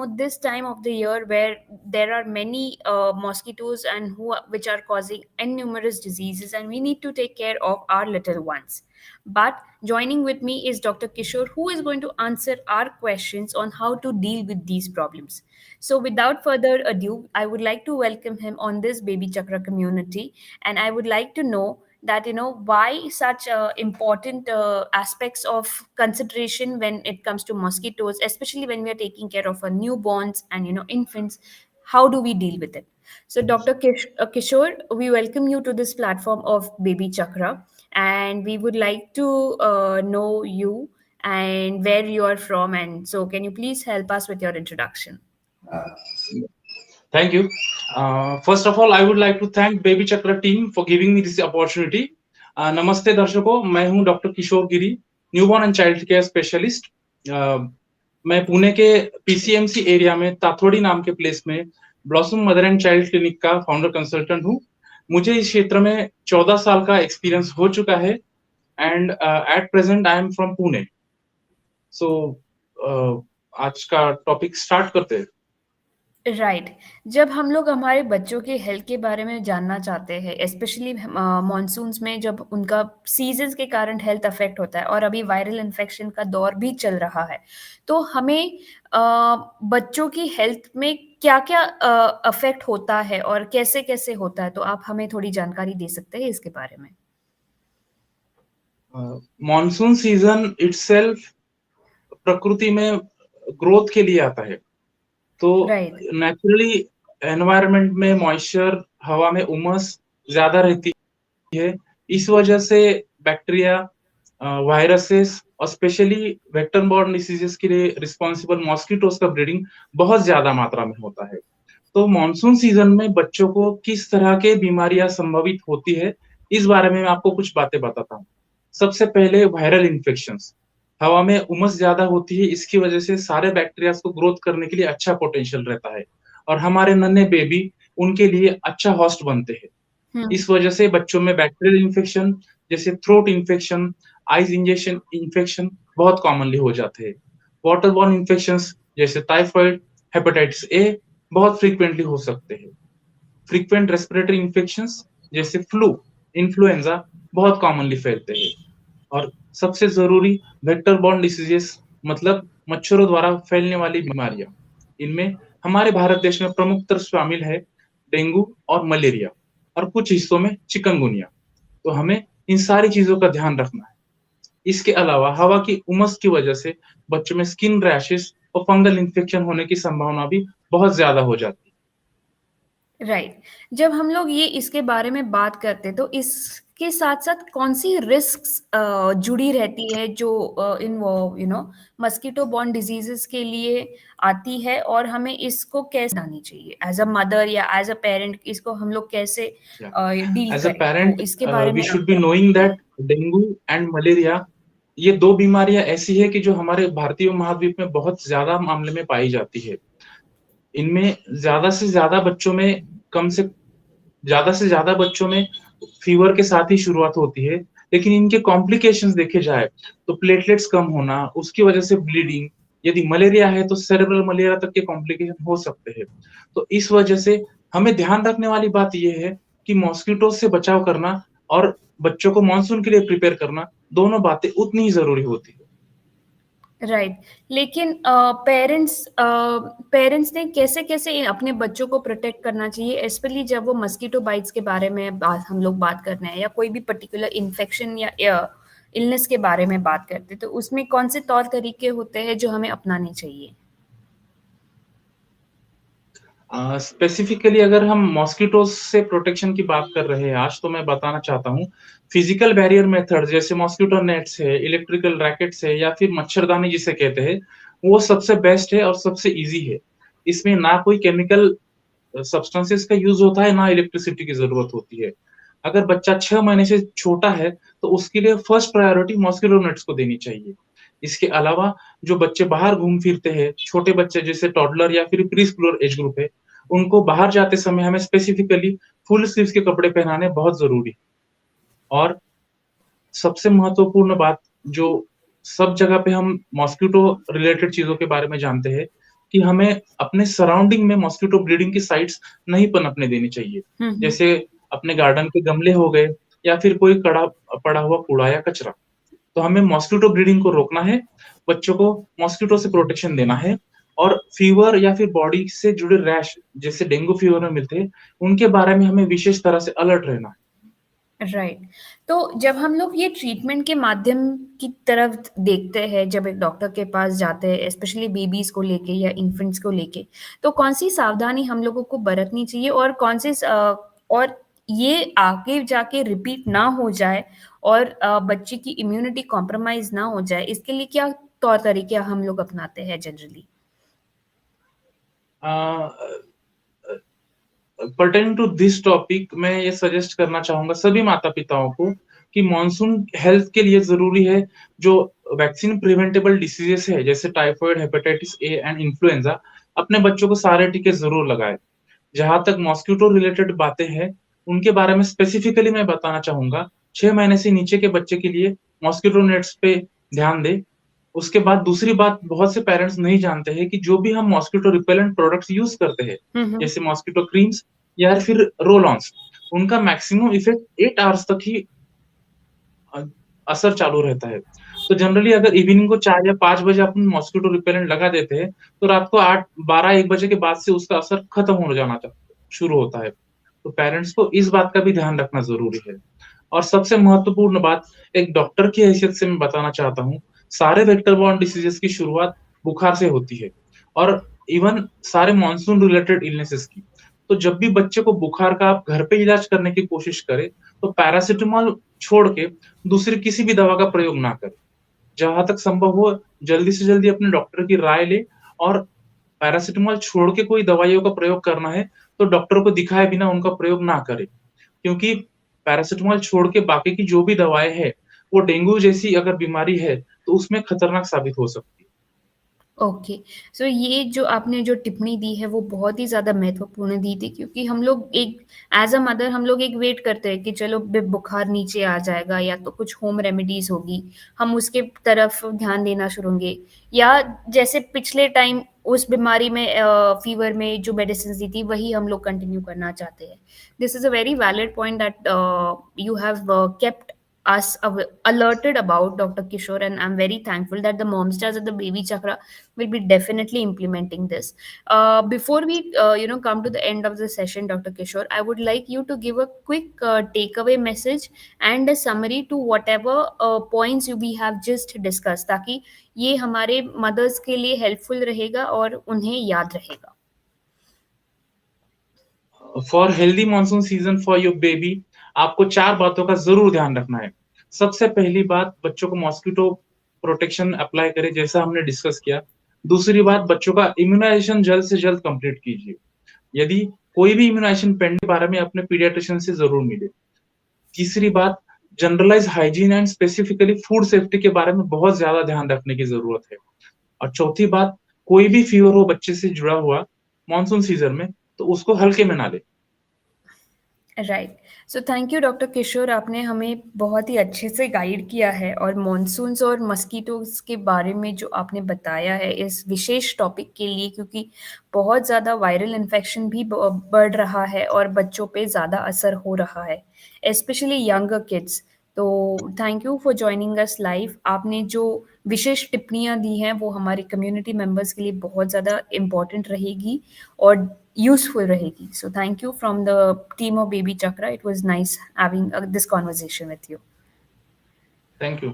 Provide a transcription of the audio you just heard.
this time of the year where there are many mosquitoes and which are causing innumerous diseases, and we need to take care of our little ones. But joining with me is Dr. Kishore, who is going to answer our questions on how to deal with these problems. So, without further ado, I would like to welcome him on this Baby Chakra community, and I would like to know that why such important aspects of consideration when it comes to mosquitoes, especially when we are taking care of our newborns and infants. How do we deal with it? So, Dr. Kishore, we welcome you to this platform of Baby Chakra, and we would like to know you and where you are from. And so, can you please help us with your introduction? Thank you. First of all, I would like to thank Baby Chakra team for giving me this opportunity. नमस्ते दर्शकों, मैं हूं doctor Kishore Giri, newborn and child care specialist. मैं पुणे के PCMC area में ताथोड़ी नाम के place में blossom mother and child clinic का फाउंडर कंसल्टेंट हूं। मुझे इस क्षेत्र में 14 साल का एक्सपीरियंस हो चुका है and at present I am from Pune. So आज का टॉपिक स्टार्ट करते हैं। राइट जब हम लोग हमारे बच्चों के हेल्थ के बारे में जानना चाहते हैं, स्पेशली मॉनसून्स में जब उनका सीजन्स के कारण हेल्थ अफेक्ट होता है, और अभी वायरल इन्फेक्शन का दौर भी चल रहा है, तो हमें बच्चों की हेल्थ में क्या-क्या अफेक्ट होता है और कैसे-कैसे होता है? तो आप हमें थोड़ी जानकारी दे सकते हैं इसके बारे में? मॉनसून सीजन इटसेल्फ प्रकृति में ग्रोथ के लिए आता है, तो राइट, नेचुरली एनवायरनमेंट में मॉइस्चर, हवा में उमस ज्यादा रहती है। इस वजह से बैक्टीरिया, वायरसेस और स्पेशली वेक्टर बॉर्न डिसीजेस के लिए रिस्पॉन्सिबल मॉस्किटोज का ब्रीडिंग बहुत ज्यादा मात्रा में होता है। तो मॉनसून सीजन में बच्चों को किस तरह के बीमारियां संभावित होती है, इस बारे में मैं आपको कुछ बातें बताता हूँ। सबसे पहले वायरल इन्फेक्शंस। हवा में उमस ज्यादा होती है, इसकी वजह से सारे बैक्टीरिया को ग्रोथ करने के लिए अच्छा पोटेंशियल रहता है और हमारे नन्हे बेबी उनके लिए अच्छा होस्ट बनते हैं। इस वजह से बच्चों में बैक्टीरियल इन्फेक्शन जैसे throat infection, eyes injection infection बहुत कॉमनली हो जाते हैं। वाटर बॉर्न इन्फेक्शंस जैसे टाइफाइड, हेपेटाइटिस ए बहुत फ्रीक्वेंटली हो सकते हैं। फ्रीक्वेंट रेस्पिरेटरी इन्फेक्शंस जैसे फ्लू, इन्फ्लुएंजा बहुत कॉमनली फैलते हैं। और सबसे जरूरी वेक्टर बॉर्न डिसीजेस मतलब मच्छरों द्वारा फैलने वाली बीमारियां। इनमें हमारे भारत देश में प्रमुखतर शामिल है डेंगू और मलेरिया और कुछ हिस्सों में चिकनगुनिया। तो हमें इन सारी चीजों का ध्यान रखना है। इसके अलावा हवा की उमस की वजह से बच्चों में स्किन रैशेस और फंगल इन्फेक्शन होने की संभावना भी बहुत ज्यादा हो जाती है। राइट जब हम लोग ये इसके बारे में बात करते हैं, तो इसके साथ-साथ कौन-सी रिस्क्स जुड़ी रहती है जो इन वो मस्कीटो बॉर्न डिजीज़ेज़ के लिए आती है, और हमें इसको कैसे आनी चाहिए? एज़ अ मदर या एज़ अ पेरेंट इसको हम लोग कैसे डील एज अ करें? तो पेरेंट इसके बारे वी में आप शुड बी क्या नोइंग बोलते हैं? दैट डेंगू एंड मलेरिया ये दो बीमारियां ऐसी है कि जो हमारे भारतीय महाद्वीप में बहुत ज्यादा मामले में पाई जाती है। इनमें ज्यादा से ज्यादा बच्चों में कम से ज्यादा से ज्यादा बच्चों में फीवर के साथ ही शुरुआत होती है, लेकिन इनके कॉम्प्लिकेशंस देखे जाए तो प्लेटलेट्स कम होना, उसकी वजह से ब्लीडिंग, यदि मलेरिया है तो सेरेब्रल मलेरिया तक के कॉम्प्लिकेशन हो सकते हैं। तो इस वजह से हमें ध्यान रखने वाली बात यह है कि मॉस्किटो से बचाव करना और बच्चों को मानसून के लिए प्रिपेयर करना, दोनों बातें उतनी ही जरूरी होती है। राइट लेकिन पेरेंट्स ने कैसे-कैसे अपने बच्चों को प्रोटेक्ट करना चाहिए, स्पेशली जब वो मस्कीटो बाइट्स के बारे में हम लोग बात कर रहे हैं, या कोई भी पर्टिकुलर इन्फेक्शन या इलनेस के बारे में बात करते हैं, तो उसमें कौन से तौर तरीके होते हैं जो हमें अपनाने चाहिए? स्पेसिफिकली अगर हम मॉस्किटोज से प्रोटेक्शन की बात कर रहे हैं आज, तो मैं बताना चाहता हूँ फिजिकल बैरियर मेथड जैसे मॉस्किटो नेट्स है, इलेक्ट्रिकल रैकेट्स है या फिर मच्छरदानी जिसे कहते हैं, वो सबसे बेस्ट है और सबसे इजी है। इसमें ना कोई केमिकल सब्सटेंसेस का यूज होता है, ना इलेक्ट्रिसिटी की जरूरत होती है। अगर बच्चा 6 महीने से छोटा है तो उसके लिए फर्स्ट प्रायोरिटी मॉस्किटो नेट्स को देनी चाहिए। इसके अलावा जो बच्चे बाहर घूम फिरते हैं, छोटे बच्चे जैसे टॉडलर या फिर प्री स्कूलर एज ग्रुप है, उनको बाहर जाते समय हमें स्पेसिफिकली फुल स्लीव्स के कपड़े पहनाने बहुत जरूरी है। और सबसे महत्वपूर्ण बात जो सब जगह पे हम मॉस्किटो रिलेटेड चीजों के बारे में जानते हैं कि हमें अपने सराउंडिंग में मॉस्किटो ब्रीडिंग की साइट्स नहीं पनपने देनी चाहिए। जैसे अपने गार्डन के गमले हो गए या फिर कोई पड़ा हुआ कूड़ा या कचरा। तो हमें मॉस्किटो ब्रीडिंग को रोकना है, बच्चों को मॉस्किटो से प्रोटेक्शन देना है और फीवर या फिर बॉडी से जुड़े रैश जैसे डेंगू फीवर में मिलते हैं, उनके बारे में हमें विशेष तरह से अलर्ट रहना है। राइट। तो जब हम लोग ये ट्रीटमेंट के माध्यम की तरफ देखते हैं, जब एक डॉक्टर के पास जाते हैं, स्पेशली बेबीज़ को लेके या इन्फेंट्स को लेके, तो कौन-सी सावधानी हम लोगों को बरतनी चाहिए और और ये आगे जाके रिपीट ना हो जाए और बच्चे की इम्यूनिटी कॉम्प्रोमाइज़ ना हो जाए, इसके लिए क्या तौर-तरीके हम लोग अपनाते हैं generally? Pertaining to this topic मैं ये सजेस्ट करना चाहूँगा सभी माता-पिताओं को कि मॉनसून हेल्थ के लिए ज़रूरी है, जो वैक्सीन प्रिवेंटेबल डिसीज़ेज़ है, जैसे typhoid, hepatitis A and influenza, अपने बच्चों को सारे टीके ज़रूर लगाएँ। जहाँ तक मॉस्किटो रिलेटेड बातें हैं, उनके बारे में स्पेसिफिकली मैं बताना चाहूँगा, 6 महीने से नीचे के बच्चे के लिए मॉस्किटो नेट्स पे ध्यान दें। उसके बाद दूसरी बात बहुत से पेरेंट्स नहीं जानते हैं कि जो भी हम मॉस्किटो रिपेलेंट प्रोडक्ट्स यूज़ करते हैं, जैसे मॉस्किटो क्रीम्स या फिर रोल-ऑन्स, उनका मैक्सिमम इफेक्ट 8 आवर्स तक ही अ, असर चालू रहता है। तो जनरली अगर इवनिंग को 4 या 5 बजे अपन मॉस्किटो रिपेलेंट लगा देते हैं, तो रात को 8 12-1 बजे के बाद से उसका असर खत्म हो जाना शुरू होता है। तो पेरेंट्स को इस बात का भी ध्यान रखना ज़रूरी है। और सबसे महत्वपूर्ण बात एक डॉक्टर की हैसियत से मैं बताना चाहता हूँ, सारे वेक्टर बॉर्न डिसीज़ेज़ की शुरुआत बुखार से होती है और इवन सारे मॉनसून रिलेटेड इलनेसेस की। तो जब भी बच्चे को बुखार का आप घर पे इलाज करने की कोशिश करें, तो पैरासिटामॉल छोड़ के दूसरी किसी भी दवा का प्रयोग ना करें। जहाँ तक संभव हो जल्दी से जल्दी अपने डॉक्टर की राय लें और पैरासिटामॉल छोड़ के कोई दवाइयों का प्रयोग करना है, तो डॉक्टर को दिखाए बिना उनका प्रयोग ना करें। क्योंकि पैरासिटामॉल छोड़ के बाकी की जो भी दवाएँ हैं, वो डेंगू जैसी अगर बीमारी है, तो उसमें खतरनाक साबित हो सकती है। ओके। सो ये जो आपने जो टिप्पणी दी है वो बहुत ही ज़्यादा महत्वपूर्ण दी थी, क्योंकि हम लोग एक एज़ अ मदर हम लोग एक वेट करते हैं कि चलो बुखार नीचे आ जाएगा या तो कुछ होम रेमेडीज़ होगी, हम उसके तरफ ध्यान देना शुरू होंगे, या जैसे पिछले टाइम उस बीमारी में फ़ीवर में जो मेडिसिन्स दी थी वही हम लोग कंटिन्यू करना चाहते हैं। This is a very valid point that you have kept us alerted about, Dr. Kishore, and I'm very thankful that the Momstars at the Baby Chakra will be definitely implementing this. Before we come to the end of the session, Dr. Kishore, I would like you to give a quick takeaway message and a summary to whatever points we have just discussed, ताकि ये हमारे mother's के लिए helpful रहेगा और उन्हें याद रहेगा। For healthy monsoon season for your baby आपको 4 बातों का ज़रूर ध्यान रखना है। सबसे पहली बात बच्चों को मॉस्किटो प्रोटेक्शन अप्लाई करें जैसा हमने डिस्कस किया। दूसरी बात बच्चों का इम्यूनाइज़ेशन जल्द से जल्द कंप्लीट कीजिए। यदि कोई भी इम्यूनाइज़ेशन पेंडिंग के बारे में अपने पीडियाट्रिशियन से ज़रूर मिले। तीसरी बात generalise hygiene and specifically food safety के बारे में बहुत ज़्यादा ध्यान रखने की ज़रूरत है। और चौथी बात कोई भी फीवर हो बच्चे से जुड़ा हुआ मॉनसून सीजन में, तो उसको हल्के में ना लें। Right. So thank you doctor Kishore, आपने हमें बहुत ही अच्छे से गाइड किया है और मॉनसून्स और मस्कीटोज़ के बारे में जो आपने बताया है इस विशेष टॉपिक के लिए, क्योंकि बहुत ज़्यादा वायरल इन्फेक्शन भी बढ़ रहा है और बच्चों पे ज़्यादा असर हो रहा है, स्पेशली यंगर किड्स। तो thank you for joining us live. आपने जो विशेष टिप्पणियाँ दी हैं वो हमारे कम्युनिटी मेंबर्स के लिए बहुत ज़्यादा इम्पोर्टेंट रहेगी और useful रहेगी। So thank you from the team of Baby Chakra. It was nice having this conversation with you. Thank you.